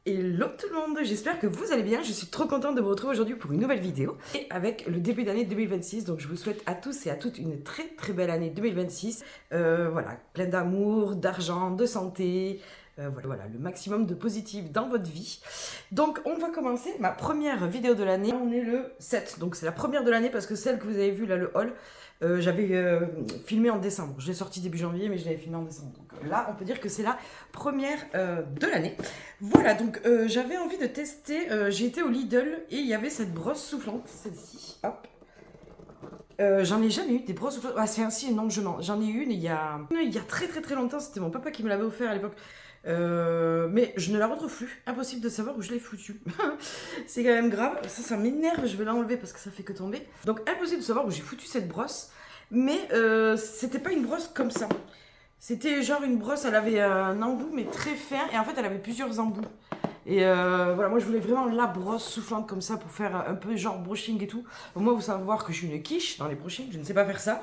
Hello tout le monde, j'espère que vous allez bien, je suis trop contente de vous retrouver aujourd'hui pour une nouvelle vidéo et avec le début d'année 2026, donc je vous souhaite à tous et à toutes une très belle année 2026, voilà, plein d'amour, d'argent, de santé, voilà, le maximum de positif dans votre vie. Donc on va commencer ma première vidéo de l'année, on est le 7, donc c'est la première de l'année parce que celle que vous avez vue là, le haul, j'avais filmé en décembre, je l'ai sorti début janvier mais je l'avais filmé en décembre, donc là on peut dire que c'est la première de l'année. Voilà, donc j'avais envie de tester, j'ai été au Lidl et il y avait cette brosse soufflante, celle-ci, hop. J'en ai jamais eu des brosses soufflantes, ah c'est ainsi, non j'en ai eu une il y a très longtemps, c'était mon papa qui me l'avait offert à l'époque. Mais je ne la retrouve plus, impossible de savoir où je l'ai foutue. C'est quand même grave, ça m'énerve, je vais l'enlever parce que ça fait que tomber. Donc impossible de savoir où j'ai foutu cette brosse, mais c'était pas une brosse comme ça. C'était genre une brosse, elle avait un embout mais très fin et en fait elle avait plusieurs embouts. Et voilà, moi je voulais vraiment la brosse soufflante comme ça pour faire un peu genre brushing et tout. Au moins vous savez voir que je suis une quiche dans les brushings, je ne sais pas faire ça.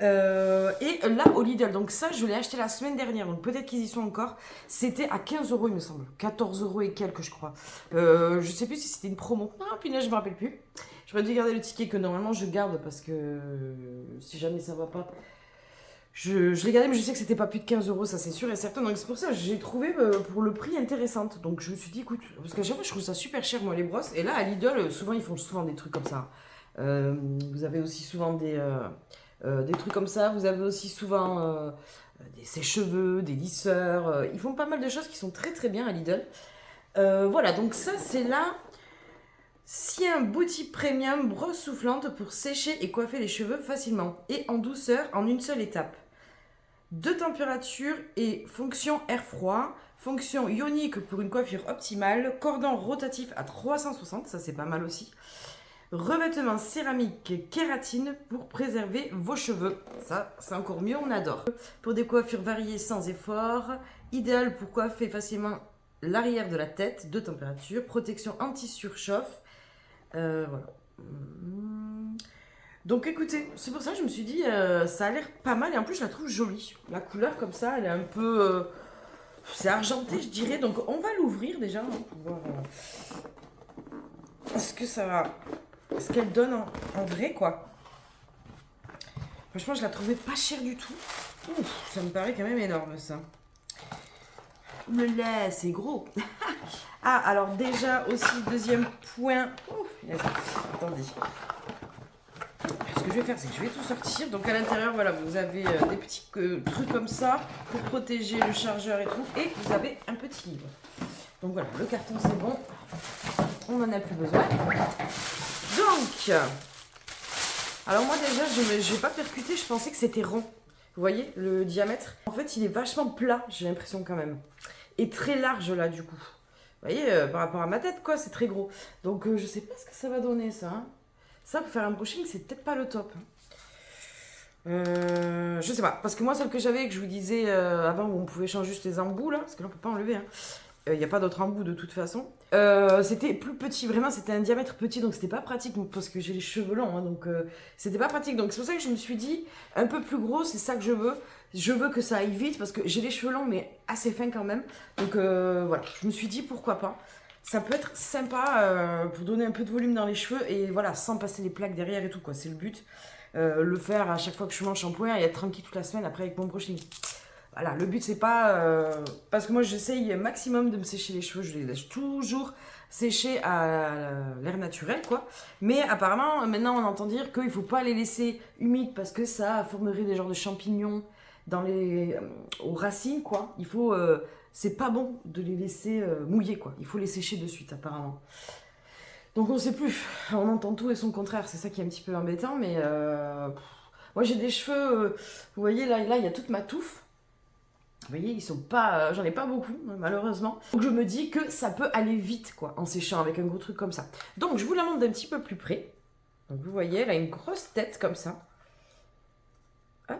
Et là au Lidl, donc ça je l'ai acheté la semaine dernière, donc peut-être qu'ils y sont encore. C'était à 15 € il me semble, 14 € et quelques je crois. Je sais plus si c'était une promo, ah punaise je me rappelle plus. J'aurais dû garder le ticket que normalement je garde parce que si jamais ça va pas... Je l'ai gardé, mais je sais que c'était pas plus de 15 €, ça c'est sûr et certain. Donc c'est pour ça que j'ai trouvé pour le prix intéressante. Donc je me suis dit, écoute, parce qu'à chaque fois je trouve ça super cher, moi, les brosses. Et là, à Lidl, souvent ils font souvent des trucs comme ça. Vous avez aussi souvent des trucs comme ça. Vous avez aussi souvent des sèche-cheveux, des lisseurs. Ils font pas mal de choses qui sont très bien à Lidl. Voilà, donc ça c'est là. Si un body premium brosse soufflante pour sécher et coiffer les cheveux facilement et en douceur en une seule étape. De température et fonction air froid, fonction ionique pour une coiffure optimale, cordon rotatif à 360, ça c'est pas mal aussi. Revêtement céramique kératine pour préserver vos cheveux, ça c'est encore mieux, on adore. Pour des coiffures variées sans effort, idéal pour coiffer facilement l'arrière de la tête, de température, protection anti-surchauffe, voilà. Donc écoutez, c'est pour ça que je me suis dit, ça a l'air pas mal et en plus je la trouve jolie. La couleur comme ça, elle est un peu... c'est argenté je dirais, donc on va l'ouvrir déjà hein, pour voir ce que ça va... ce qu'elle donne en vrai quoi. Franchement je la trouvais pas chère du tout. Ouf, ça me paraît quand même énorme ça. Le lait, c'est gros. Ah, alors déjà aussi, deuxième point. Ouf, attendez. Ce que je vais faire, c'est que je vais tout sortir. Donc à l'intérieur, voilà, vous avez des petits trucs comme ça pour protéger le chargeur et tout. Et vous avez un petit livre. Donc voilà, le carton c'est bon. On n'en a plus besoin. Donc, alors moi déjà, je n'ai pas percuté, je pensais que c'était rond. Vous voyez, le diamètre. En fait, il est vachement plat, j'ai l'impression quand même. Et très large là du coup. Vous voyez, par rapport à ma tête quoi, c'est très gros. Donc je sais pas ce que ça va donner ça. Hein. Ça pour faire un brushing c'est peut-être pas le top. Je sais pas, parce que moi celle que j'avais, que je vous disais avant où on pouvait changer juste les embouts là, parce que là on peut pas enlever. Hein. Il n'y a pas d'autre embout de toute façon. C'était plus petit, vraiment c'était un diamètre petit donc c'était pas pratique parce que j'ai les cheveux longs hein, donc c'était pas pratique. Donc c'est pour ça que je me suis dit un peu plus gros, c'est ça que je veux. Je veux que ça aille vite parce que j'ai les cheveux longs mais assez fins quand même. Donc voilà, je me suis dit pourquoi pas. Ça peut être sympa pour donner un peu de volume dans les cheveux et voilà, sans passer les plaques derrière et tout quoi, c'est le but. Le faire à chaque fois que je mange shampoing et être tranquille toute la semaine après avec mon brushing. Voilà, le but c'est pas... parce que moi j'essaye maximum de me sécher les cheveux, je les laisse toujours sécher à l'air naturel quoi. Mais apparemment maintenant on entend dire qu'il faut pas les laisser humides parce que ça formerait des genres de champignons dans aux racines quoi. Il faut... c'est pas bon de les laisser mouiller quoi, il faut les sécher de suite apparemment. Donc on sait plus, on entend tout et son contraire, c'est ça qui est un petit peu embêtant mais... moi j'ai des cheveux, vous voyez là il y a toute ma touffe. Vous voyez, ils sont pas, j'en ai pas beaucoup malheureusement. Donc je me dis que ça peut aller vite quoi, en séchant avec un gros truc comme ça. Donc je vous la montre d'un petit peu plus près. Donc vous voyez, elle a une grosse tête comme ça. Hop.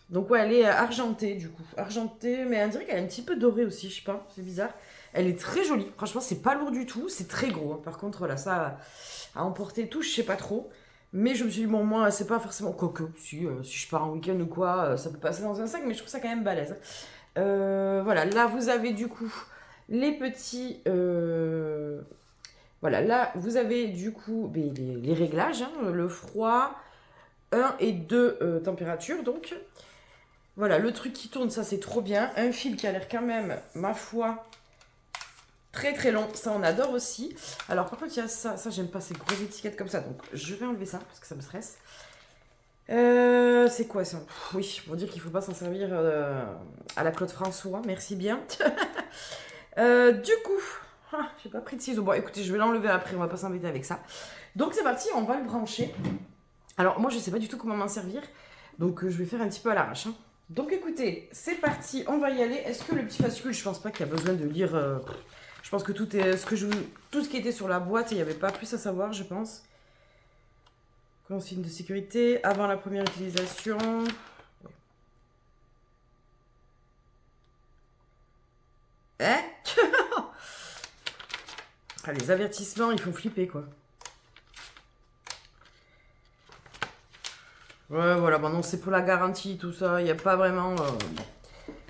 Donc ouais, elle est argentée du coup. Argentée, mais on dirait qu'elle est un petit peu dorée aussi, je sais pas, c'est bizarre. Elle est très jolie, franchement c'est pas lourd du tout, c'est très gros. Hein. Par contre voilà, ça à emporter tout, je sais pas trop. Mais je me suis dit, bon moi c'est pas forcément... Quoique, si je pars en week-end ou quoi, ça peut passer dans un sac, mais je trouve ça quand même balèze. Voilà, là vous avez du coup les petits... Voilà, là, vous avez du coup les réglages, hein, le froid, 1 et 2 températures, donc. Voilà, le truc qui tourne, ça, c'est trop bien. Un fil qui a l'air quand même, ma foi, très très long. Ça, on adore aussi. Alors, par contre, il y a ça. Ça, j'aime pas ces grosses étiquettes comme ça, donc je vais enlever ça, parce que ça me stresse. C'est quoi ça? Oui, pour dire qu'il faut pas s'en servir à la Claude François, merci bien. Du coup, j'ai pas pris de ciseaux. Bon, écoutez, je vais l'enlever après, on va pas s'embêter avec ça. Donc c'est parti, on va le brancher. Alors moi, je sais pas du tout comment m'en servir, donc je vais faire un petit peu à l'arrache. Hein. Donc écoutez, c'est parti, on va y aller. Est-ce que le petit fascicule, je pense pas qu'il y a besoin de lire... je pense que tout ce qui était sur la boîte, il n'y avait pas plus à savoir, je pense. Consigne de sécurité, avant la première utilisation. Hein? Ah, les avertissements, ils font flipper, quoi. Ouais, voilà, bon, non, c'est pour la garantie, tout ça. Il n'y a pas vraiment...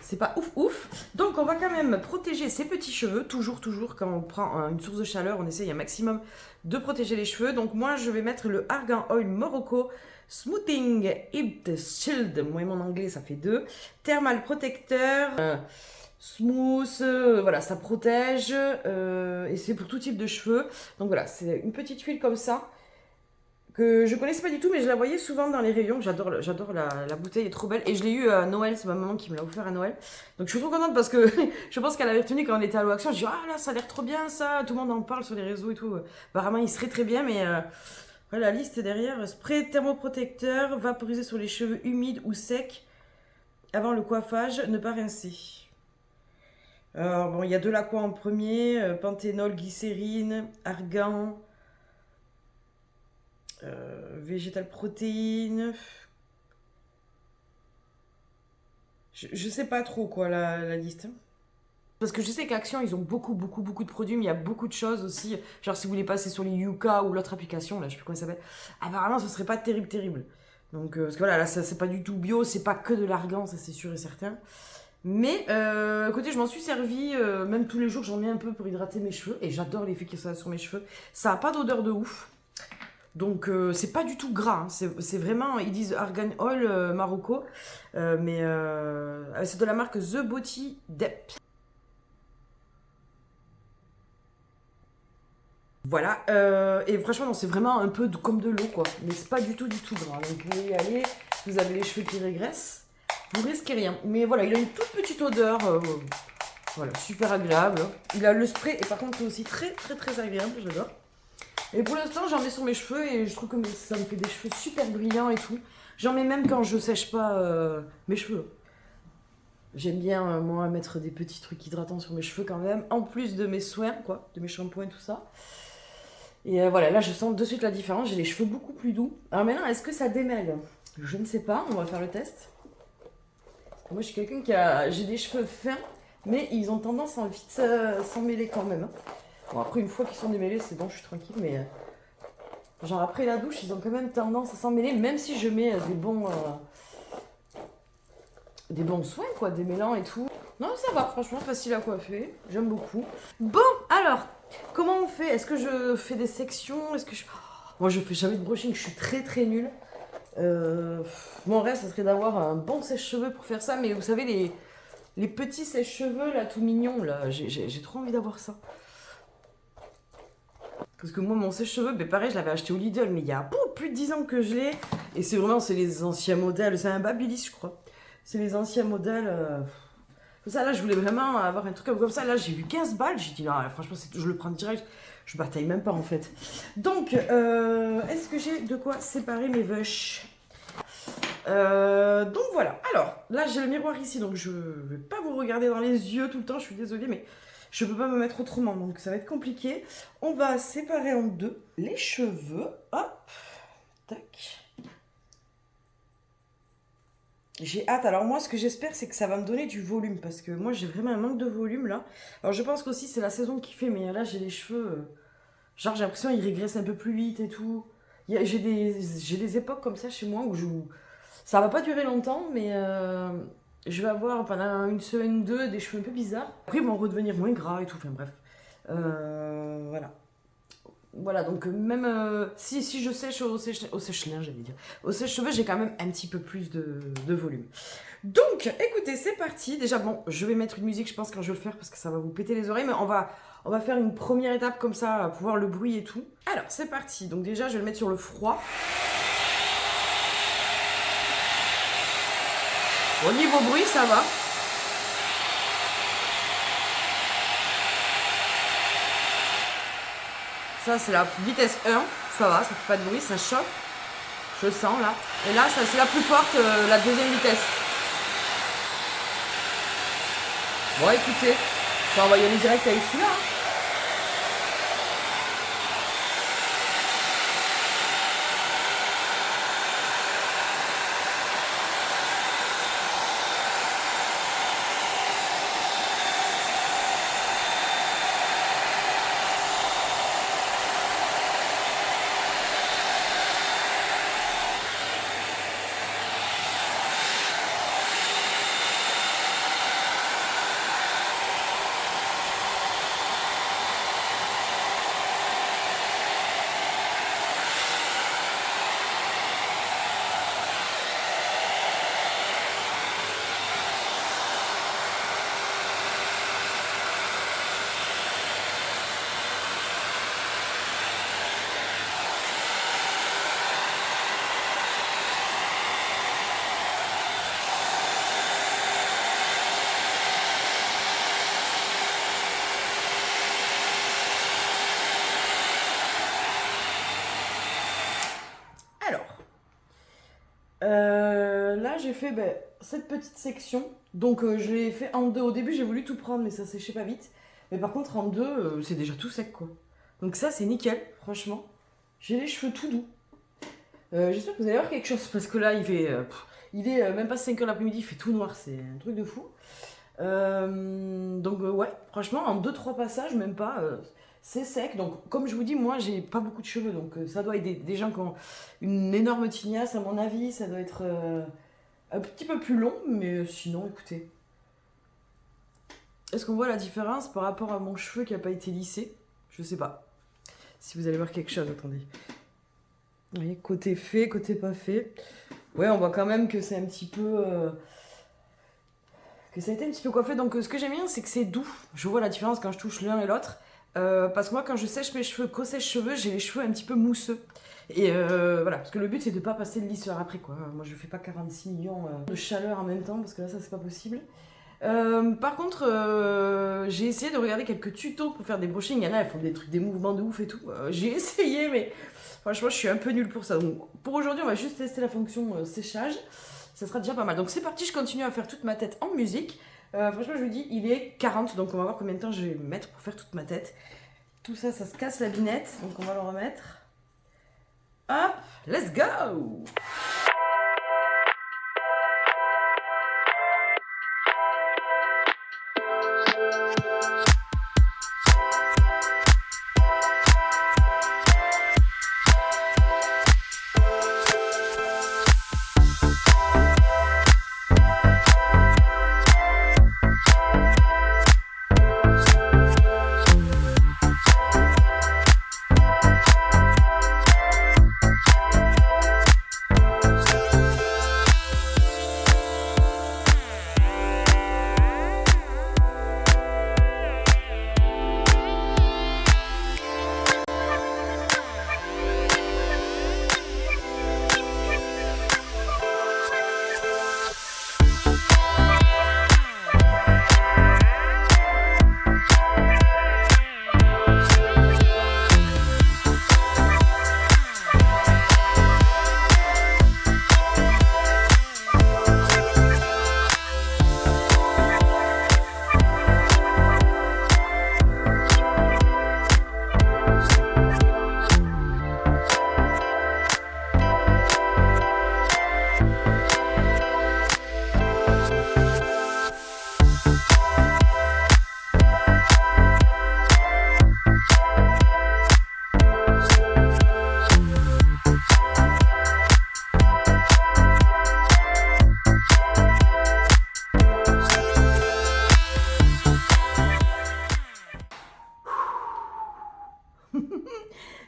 c'est pas ouf, ouf. Donc, on va quand même protéger ses petits cheveux. Toujours, quand on prend une source de chaleur, on essaye un maximum de protéger les cheveux. Donc, moi, je vais mettre le Argan Oil Morocco Smoothing Heat Shield. Moi, mon anglais, ça fait 2. Thermal Protecteur. Smooth, voilà, ça protège et c'est pour tout type de cheveux. Donc voilà, c'est une petite huile comme ça que je connaissais pas du tout, mais je la voyais souvent dans les rayons. J'adore la bouteille, elle est trop belle et je l'ai eu à Noël, c'est ma maman qui me l'a offert à Noël. Donc je suis trop contente parce que je pense qu'elle avait retenu quand on était à l'Oaction. Je dis ah là, ça a l'air trop bien ça, tout le monde en parle sur les réseaux et tout. Apparemment, il serait très bien, mais voilà, la liste est derrière. Spray thermoprotecteur, vaporisé sur les cheveux humides ou secs avant le coiffage, ne pas rincer. Alors, bon, il y a de l'aqua en premier, panthénol, glycérine, argan, végétal protéine. Je sais pas trop quoi la liste. Parce que je sais qu'Action, ils ont beaucoup de produits, mais il y a beaucoup de choses aussi. Genre, si vous voulez passer sur les Yuka ou l'autre application, là, je sais plus comment ça s'appelle, apparemment, ce serait pas terrible. Donc, parce que voilà, là, ça, c'est pas du tout bio, c'est pas que de l'argan, ça c'est sûr et certain. Mais écoutez, je m'en suis servi, même tous les jours, j'en mets un peu pour hydrater mes cheveux. Et j'adore l'effet que ça a sur mes cheveux. Ça n'a pas d'odeur de ouf. Donc c'est pas du tout gras. Hein. C'est vraiment, ils disent Argan Oil Marocco. Mais c'est de la marque The Body Dep. Voilà. Et franchement, non, c'est vraiment un peu comme de l'eau, quoi. Mais c'est pas du tout gras. Donc vous pouvez y aller. Vous avez les cheveux qui régressent. Vous risquez rien. Mais voilà, il a une toute petite odeur. Voilà, super agréable. Il a le spray et par contre, c'est aussi très agréable. J'adore. Et pour l'instant, j'en mets sur mes cheveux et je trouve que ça me fait des cheveux super brillants et tout. J'en mets même quand je sèche pas mes cheveux. J'aime bien, moi, mettre des petits trucs hydratants sur mes cheveux quand même. En plus de mes soins, quoi. De mes shampoings et tout ça. Et voilà, là, je sens de suite la différence. J'ai les cheveux beaucoup plus doux. Alors maintenant, est-ce que ça démêle? Je ne sais pas. On va faire le test. Moi, je suis quelqu'un qui a... J'ai des cheveux fins, mais ils ont tendance à vite s'en mêler quand même. Bon, après, une fois qu'ils sont démêlés, c'est bon, je suis tranquille, mais... genre, après la douche, ils ont quand même tendance à s'en mêler, même si je mets des bons soins, quoi, démêlants et tout. Non, ça va, franchement, facile à coiffer. J'aime beaucoup. Bon, alors, comment on fait? Est-ce que je fais des sections? Est-ce que je... moi, je fais jamais de brushing, je suis très nulle. Mon rêve, ça serait d'avoir un bon sèche-cheveux pour faire ça, mais vous savez, les petits sèche-cheveux, là, tout mignons, là, j'ai trop envie d'avoir ça. Parce que moi, mon sèche-cheveux, ben pareil, je l'avais acheté au Lidl, mais il y a plus de 10 ans que je l'ai. Et c'est vraiment, c'est les anciens modèles, c'est un Babyliss, je crois. C'est les anciens modèles. Ça, là, je voulais vraiment avoir un truc comme ça. Là, j'ai vu 15 balles, j'ai dit, non, franchement, je le prends direct. Je bataille même pas, en fait. Donc, est-ce que j'ai de quoi séparer mes vaches? Donc voilà, alors là j'ai le miroir ici, donc je vais pas vous regarder dans les yeux tout le temps, je suis désolée, mais je peux pas me mettre autrement, donc ça va être compliqué. On va séparer en deux les cheveux, hop, tac. J'ai hâte, alors moi ce que j'espère c'est que ça va me donner du volume, parce que moi j'ai vraiment un manque de volume là. Alors je pense qu'aussi c'est la saison qui fait, mais là j'ai les cheveux, genre j'ai l'impression qu'ils régressent un peu plus vite et tout. J'ai des époques comme ça chez moi où ça va pas durer longtemps, mais je vais avoir pendant une semaine ou deux des cheveux un peu bizarres. Après ils vont redevenir moins gras et tout, enfin bref. Voilà. Voilà, donc même si je sèche au sèche-linge, j'allais dire, au sèche-cheveux, j'ai quand même un petit peu plus de volume. Donc, écoutez, c'est parti. Déjà, bon, je vais mettre une musique, je pense, quand je vais le faire, parce que ça va vous péter les oreilles, mais on va faire une première étape comme ça, pour voir le bruit et tout. Alors, c'est parti. Donc déjà, je vais le mettre sur le froid. Au niveau bruit, ça va. Ça, c'est la vitesse 1. Ça va, ça fait pas de bruit, ça chauffe. Je sens là. Et là, ça c'est la plus forte, la deuxième vitesse. Bon, écoutez, on va y aller direct avec celui-là. Là, j'ai fait cette petite section. Donc, je l'ai fait en deux. Au début, j'ai voulu tout prendre, mais ça séchait pas vite. Mais par contre, en deux, c'est déjà tout sec, quoi. Donc ça, c'est nickel, franchement. J'ai les cheveux tout doux. J'espère que vous allez voir quelque chose, parce que là, il est même pas 5 h l'après-midi, il fait tout noir. C'est un truc de fou. Donc, ouais, franchement, en 2-3 passages, même pas... c'est sec, donc comme je vous dis, moi j'ai pas beaucoup de cheveux, donc ça doit être des gens qui ont une énorme tignasse, à mon avis, ça doit être un petit peu plus long, mais sinon, écoutez. Est-ce qu'on voit la différence par rapport à mon cheveu qui n'a pas été lissé? Je sais pas. Si vous allez voir quelque chose, attendez. Vous voyez, côté fait, côté pas fait. Ouais, on voit quand même que c'est un petit peu... que ça a été un petit peu coiffé, donc ce que j'aime bien, c'est que c'est doux. Je vois la différence quand je touche l'un et l'autre. Parce que moi, quand je sèche mes cheveux, qu'au sèche-cheveux, j'ai les cheveux un petit peu mousseux. Et voilà, parce que le but, c'est de pas passer le lisseur après, quoi. Moi, je fais pas 46 millions de chaleur en même temps, parce que là, ça, c'est pas possible. Par contre, j'ai essayé de regarder quelques tutos pour faire des brushings. Il y en a, elles font des trucs, des mouvements de ouf et tout. J'ai essayé, mais franchement, je suis un peu nulle pour ça. Donc, pour aujourd'hui, on va juste tester la fonction séchage. Ça sera déjà pas mal. Donc, c'est parti, je continue à faire toute ma tête en musique. Franchement, je vous dis, il est 40, donc on va voir combien de temps je vais mettre pour faire toute ma tête. Tout ça, ça se casse la binette, donc on va le remettre. Hop, let's go!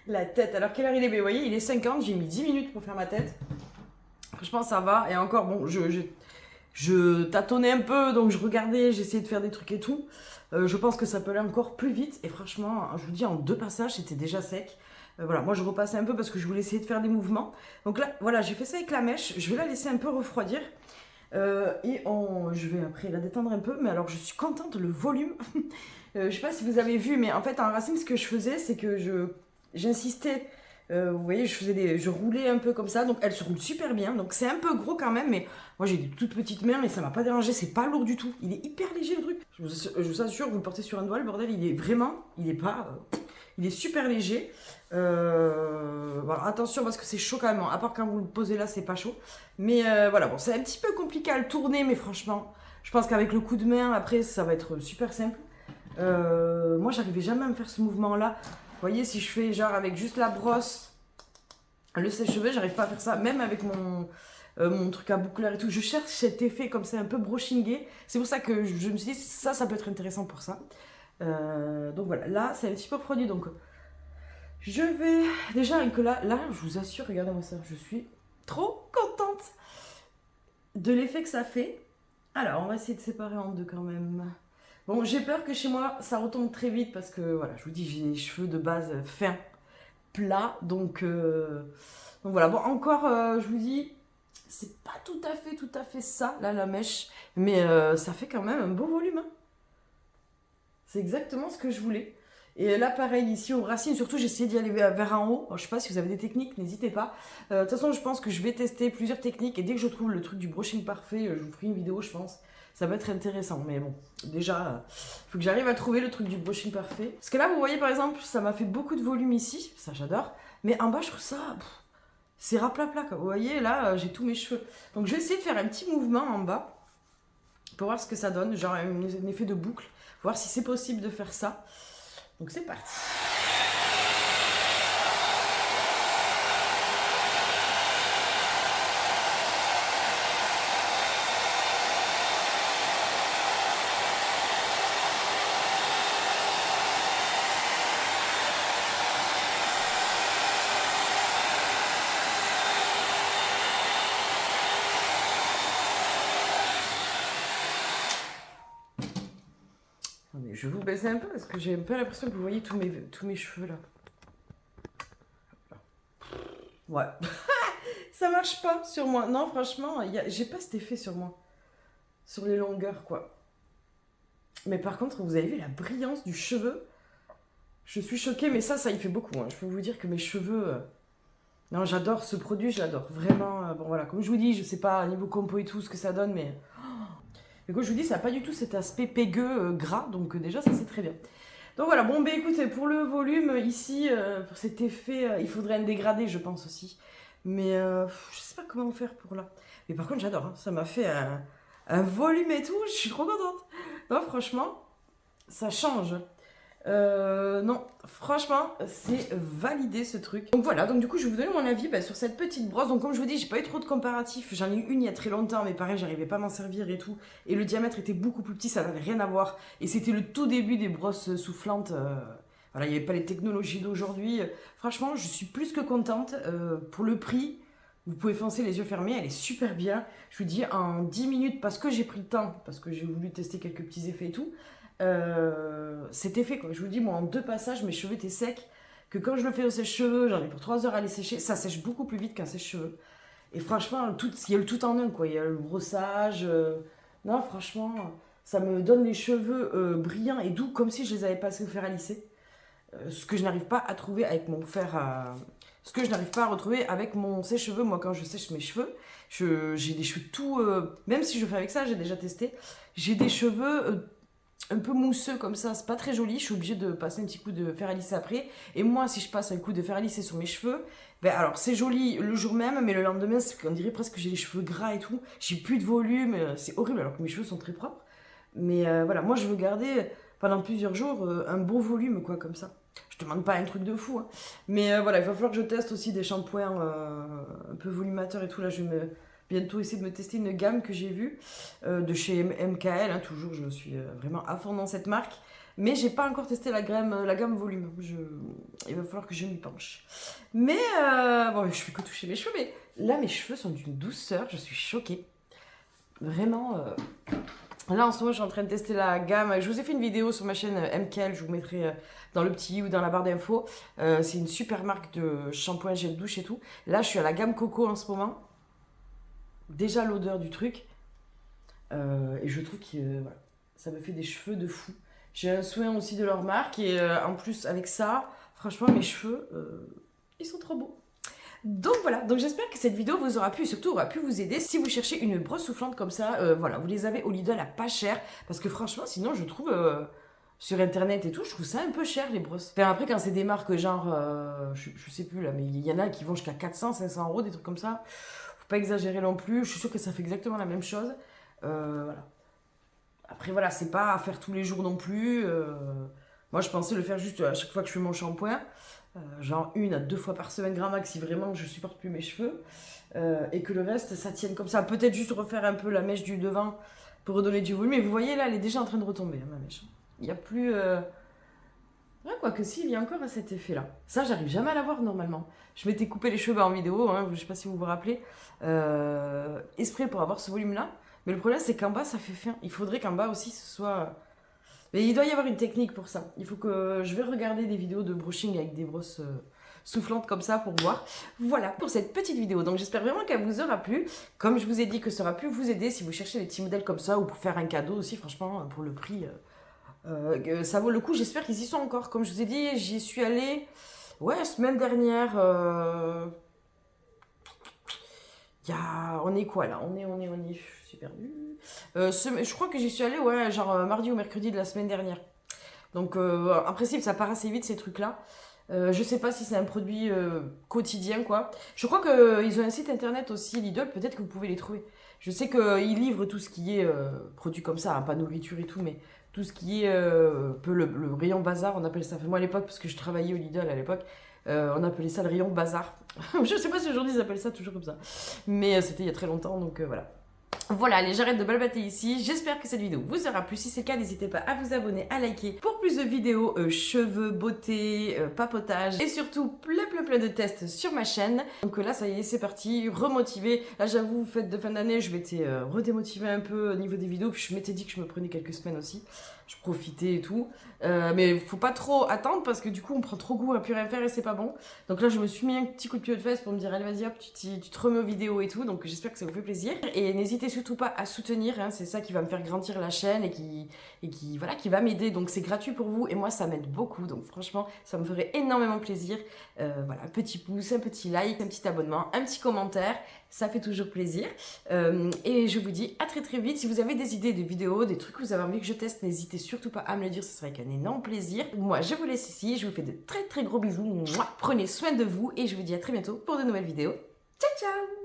La tête. Alors, quelle heure il est? Vous voyez, il est 50, j'ai mis 10 minutes pour faire ma tête. Franchement, ça va. Et encore, bon, je tâtonnais un peu, donc je regardais, j'essayais de faire des trucs et tout. Je pense que ça peut aller encore plus vite. Et franchement, je vous dis, en 2 passages, c'était déjà sec. Voilà, moi je repassais un peu parce que je voulais essayer de faire des mouvements. Donc là, voilà, j'ai fait ça avec la mèche. Je vais la laisser un peu refroidir. Je vais après la détendre un peu. Mais alors, je suis contente, le volume. Je sais pas si vous avez vu, mais en fait, en racine, ce que je faisais, c'est que j'insistais. Vous voyez, je roulais un peu comme ça, donc elle se roule super bien. Donc c'est un peu gros quand même, mais moi j'ai des toutes petites mains, mais ça m'a pas dérangé. C'est pas lourd du tout. Il est hyper léger le truc. Je vous assure, vous le portez sur un doigt, le bordel, il est vraiment, il est pas, il est super léger. Voilà, attention parce que c'est chaud quand même. À part quand vous le posez là, c'est pas chaud. Mais voilà, bon, c'est un petit peu compliqué à le tourner, mais franchement, je pense qu'avec le coup de main, après, ça va être super simple. Moi, j'arrivais jamais à me faire ce mouvement-là. Vous voyez, si je fais genre avec juste la brosse, le sèche-cheveux, j'arrive pas à faire ça. Même avec mon truc à boucleur et tout. Je cherche cet effet comme c'est un peu brushingé. C'est pour ça que je me suis dit, ça peut être intéressant pour ça. Donc voilà, là, c'est un petit peu produit. Donc, je vais... Déjà, que là, je vous assure, regardez-moi ça. Je suis trop contente de l'effet que ça fait. Alors, on va essayer de séparer en deux quand même. Bon, j'ai peur que chez moi, ça retombe très vite parce que, voilà, je vous dis, j'ai les cheveux de base fins, plats. Donc voilà. Bon, encore, je vous dis, c'est pas tout à fait ça, là, la mèche. Mais ça fait quand même un beau volume. Hein. C'est exactement ce que je voulais. Et là, pareil, ici aux racines, surtout, j'ai essayé d'y aller vers en haut. Alors, je sais pas si vous avez des techniques, n'hésitez pas. De toute façon, je pense que je vais tester plusieurs techniques. Et dès que je trouve le truc du brushing parfait, je vous ferai une vidéo, je pense. Ça va être intéressant. Mais bon, déjà, il faut que j'arrive à trouver le truc du brushing parfait. Parce que là, vous voyez, par exemple, ça m'a fait beaucoup de volume ici. Ça, j'adore. Mais en bas, je trouve ça... c'est raplapla, quoi. Vous voyez, là, j'ai tous mes cheveux. Donc, je vais essayer de faire un petit mouvement en bas. Pour voir ce que ça donne. Genre, un effet de boucle. Voir si c'est possible de faire ça. Donc c'est parti. Je vais vous baisser un peu parce que j'ai un peu l'impression que vous voyez tous mes cheveux là. Ouais. Ça marche pas sur moi. Non, franchement, j'ai pas cet effet sur moi. Sur les longueurs, quoi. Mais par contre, vous avez vu la brillance du cheveu. Je suis choquée, mais ça il fait beaucoup. Hein. Je peux vous dire que mes cheveux... Non, j'adore ce produit, j'adore. Vraiment, bon voilà, comme je vous dis, je sais pas, niveau compo et tout, ce que ça donne, mais... Mais comme je vous dis, ça n'a pas du tout cet aspect pégueux, gras, donc déjà, ça c'est très bien. Donc voilà, bon, ben écoutez, pour le volume, ici, pour cet effet, il faudrait un dégradé, je pense aussi. Mais je sais pas comment faire pour là. Mais par contre, j'adore, hein. Ça m'a fait un volume et tout, je suis trop contente. Non, franchement, ça change. Non, franchement, c'est validé ce truc. Donc voilà, donc du coup, je vais vous donner mon avis sur cette petite brosse. Donc comme je vous dis, j'ai pas eu trop de comparatifs. J'en ai eu une il y a très longtemps, mais pareil, j'arrivais pas à m'en servir et tout. Et le diamètre était beaucoup plus petit, ça n'avait rien à voir. Et c'était le tout début des brosses soufflantes. Voilà, il n'y avait pas les technologies d'aujourd'hui. Franchement, je suis plus que contente. Pour le prix, vous pouvez foncer les yeux fermés, elle est super bien. Je vous dis, en 10 minutes, parce que j'ai pris le temps, parce que j'ai voulu tester quelques petits effets et tout, cet effet, quoi. Je vous dis, moi, en 2 passages, mes cheveux étaient secs. Que quand je le fais au sèche-cheveux, j'en ai pour 3 heures à les sécher. Ça sèche beaucoup plus vite qu'un sèche-cheveux. Et franchement, il y a le tout en un, quoi. Il y a le brossage. Non, franchement, ça me donne les cheveux brillants et doux, comme si je les avais passés au fer à lisser. Ce que je n'arrive pas à trouver avec mon fer à... Ce que je n'arrive pas à retrouver avec mon sèche-cheveux. Moi, quand je sèche mes cheveux, j'ai des cheveux tout... même si je fais avec ça, j'ai déjà testé. J'ai des cheveux... un peu mousseux comme ça, c'est pas très joli, je suis obligée de passer un petit coup de fer à lisser après. Et moi, si je passe un coup de fer à lisser sur mes cheveux, ben alors c'est joli le jour même, mais le lendemain, on dirait presque que j'ai les cheveux gras et tout. J'ai plus de volume, c'est horrible alors que mes cheveux sont très propres. Mais voilà, moi je veux garder pendant plusieurs jours un beau volume, quoi, comme ça. Je te demande pas un truc de fou, hein. Mais voilà, il va falloir que je teste aussi des shampoings un peu volumateurs et tout. Là, je vais bientôt essayer de me tester une gamme que j'ai vue de chez MKL, hein, toujours je suis vraiment à fond dans cette marque. Mais j'ai pas encore testé la gamme volume. Il va falloir que je m'y penche. Mais bon, je fais que toucher mes cheveux. Mais là, mes cheveux sont d'une douceur. Je suis choquée. Vraiment. Là, en ce moment, je suis en train de tester la gamme. Je vous ai fait une vidéo sur ma chaîne MKL. Je vous mettrai dans le petit ou dans la barre d'infos. C'est une super marque de shampoing, gel douche et tout. Là, je suis à la gamme Coco en ce moment. Déjà l'odeur du truc. Et je trouve que voilà, ça me fait des cheveux de fou. J'ai un soin aussi de leur marque. Et en plus, avec ça, franchement, mes cheveux, ils sont trop beaux. Donc voilà, donc j'espère que cette vidéo vous aura plu et surtout aura pu vous aider si vous cherchez une brosse soufflante comme ça. Voilà, vous les avez au Lidl à pas cher. Parce que franchement, sinon, je trouve... sur internet et tout, je trouve ça un peu cher les brosses. Enfin, après, quand c'est des marques genre, je sais plus là, mais il y en a qui vont jusqu'à 400, 500 euros, des trucs comme ça. Faut pas exagérer non plus. Je suis sûre que ça fait exactement la même chose. Voilà. Après, voilà, c'est pas à faire tous les jours non plus. Moi, je pensais le faire juste à chaque fois que je fais mon shampoing. Genre 1 à 2 fois par semaine, grand max, si vraiment je supporte plus mes cheveux. Et que le reste, ça tienne comme ça. Peut-être juste refaire un peu la mèche du devant pour redonner du volume. Mais vous voyez, là, elle est déjà en train de retomber, hein, ma mèche. Il n'y a plus... Ouais, quoique si, il y a encore cet effet-là. Ça, j'arrive jamais à l'avoir normalement. Je m'étais coupé les cheveux en vidéo, hein, je sais pas si vous vous rappelez, exprès pour avoir ce volume-là. Mais le problème, c'est qu'en bas, ça fait fin. Il faudrait qu'en bas aussi, ce soit... Mais il doit y avoir une technique pour ça. Il faut que... Je vais regarder des vidéos de brushing avec des brosses soufflantes comme ça pour voir. Voilà pour cette petite vidéo. Donc j'espère vraiment qu'elle vous aura plu. Comme je vous ai dit que ça aura pu vous aider si vous cherchez des petits modèles comme ça ou pour faire un cadeau aussi, franchement, pour le prix... ça vaut le coup, j'espère qu'ils y sont encore. Comme je vous ai dit, j'y suis allée, ouais, semaine dernière. On est quoi là? On est, je suis perdue. Je crois que j'y suis allée, ouais, genre mardi ou mercredi de la semaine dernière. Donc, en principe, ça part assez vite ces trucs-là. Je sais pas si c'est un produit quotidien, quoi. Je crois qu'ils ont un site internet aussi, Lidl, peut-être que vous pouvez les trouver. Je sais qu'ils livrent tout ce qui est produit comme ça, hein, pas nourriture et tout, mais tout ce qui est peu le rayon bazar, on appelle ça. Enfin, moi à l'époque, parce que je travaillais au Lidl à l'époque, on appelait ça le rayon bazar. Je sais pas si aujourd'hui ils appellent ça toujours comme ça, mais c'était il y a très longtemps, donc voilà. Voilà, allez, j'arrête de balbater ici. J'espère que cette vidéo vous aura plu. Si c'est le cas, n'hésitez pas à vous abonner, à liker pour plus de vidéos cheveux, beauté, papotage et surtout plein de tests sur ma chaîne. Donc là, ça y est, c'est parti, remotivé. Là, j'avoue, fête de fin d'année, je m'étais redémotivée un peu au niveau des vidéos. Puis je m'étais dit que je me prenais quelques semaines aussi. Je profitais et tout. Mais faut pas trop attendre parce que du coup, on prend trop goût à plus rien faire et c'est pas bon. Donc là, je me suis mis un petit coup de pied aux fesses pour me dire, allez, vas-y, hop, tu te remets aux vidéos et tout. Donc j'espère que ça vous fait plaisir. Et n'hésitez surtout pas à soutenir, hein, c'est ça qui va me faire grandir la chaîne et qui va m'aider. Donc c'est gratuit pour vous et moi, ça m'aide beaucoup. Donc franchement, ça me ferait énormément plaisir. Voilà, un petit pouce, un petit like, un petit abonnement, un petit commentaire. Ça fait toujours plaisir. Et je vous dis à très vite. Si vous avez des idées de vidéos, des trucs que vous avez envie que je teste, n'hésitez surtout pas à me le dire. Ce serait avec un énorme plaisir. Moi, je vous laisse ici. Je vous fais de très gros bisous. Mouah. Prenez soin de vous et je vous dis à très bientôt pour de nouvelles vidéos. Ciao, ciao!